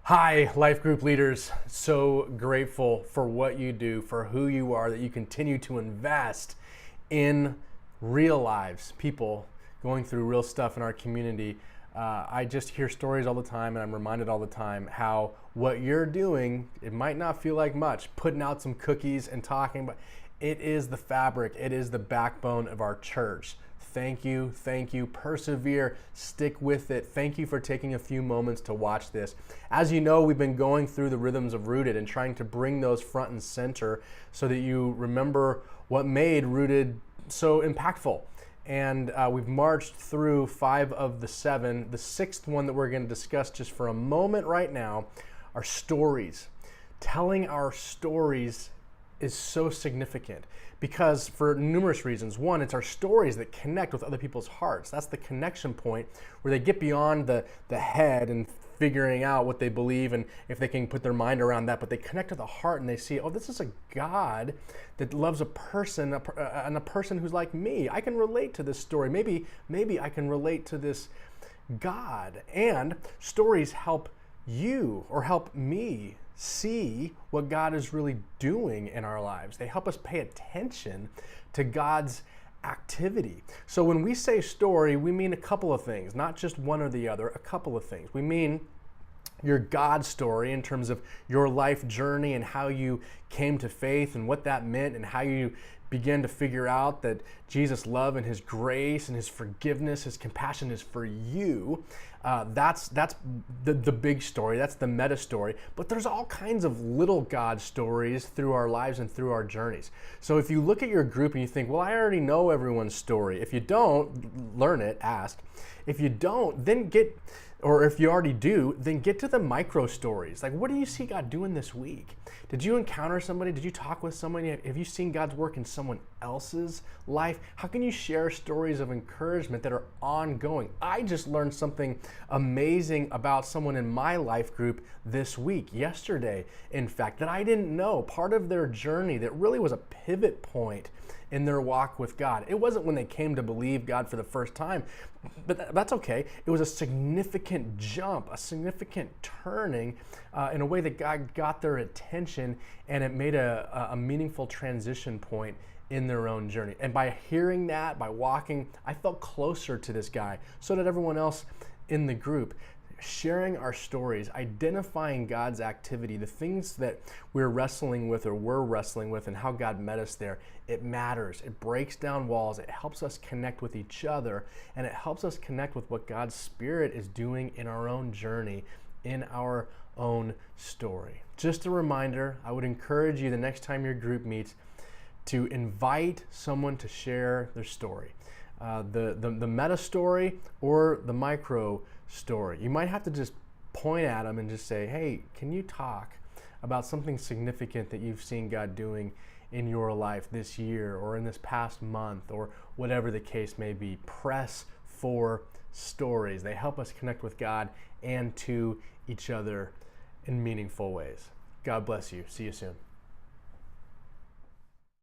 Hi, life group leaders. So grateful for what you do, for who you are, that you continue to invest in real lives, people going through real stuff in our community. I just hear stories all the time, and I'm reminded all the time how what you're doing, it might not feel like much, putting out some cookies and talking, but it is the fabric, it is the backbone of our church. Thank you, persevere, stick with it. Thank you for taking a few moments to watch this. As you know, we've been going through the rhythms of Rooted and trying to bring those front and center so that you remember what made Rooted so impactful. And we've marched through 5 of the 7. The 6th one that we're going to discuss just for a moment right now are stories. Telling our stories is so significant because for numerous reasons. One, it's our stories that connect with other people's hearts. That's the connection point where they get beyond the head and figuring out what they believe and if they can put their mind around that, but they connect to the heart and they see, oh, this is a God that loves a person and a person who's like me. I can relate to this story. Maybe I can relate to this God. And stories help you or help me see what God is really doing in our lives. They help us pay attention to God's activity. So when we say story, we mean a couple of things, not just one or the other, a couple of things. We mean your God story in terms of your life journey and how you came to faith and what that meant and how you began to figure out that Jesus' love and his grace and his forgiveness, his compassion is for you. That's the big story. That's the meta story. But there's all kinds of little God stories through our lives and through our journeys. So if you look at your group and you think, well, I already know everyone's story. If you don't, learn it, ask. If you don't, then or if you already do, then get to the micro stories. Like, what do you see God doing this week? Did you encounter somebody? Did you talk with somebody? Have you seen God's work in someone else's life? How can you share stories of encouragement that are ongoing? I just learned something amazing about someone in my life group this week, yesterday, in fact, that I didn't know. Part of their journey that really was a pivot point in their walk with God. It wasn't when they came to believe God for the first time, but that's okay. It was a significant jump, a significant turning in a way that God got their attention, and it made a meaningful transition point in their own journey. And by hearing that, by walking, I felt closer to this guy. So did everyone else in the group. Sharing our stories, identifying God's activity, the things that we're wrestling with and how God met us there, it matters. It breaks down walls. It helps us connect with each other, and it helps us connect with what God's Spirit is doing in our own journey, in our own story. Just a reminder, I would encourage you the next time your group meets to invite someone to share their story. The meta story or the micro story. You might have to just point at them and just say, hey, can you talk about something significant that you've seen God doing in your life this year or in this past month or whatever the case may be. Press for stories. They help us connect with God and to each other in meaningful ways. God bless you. See you soon.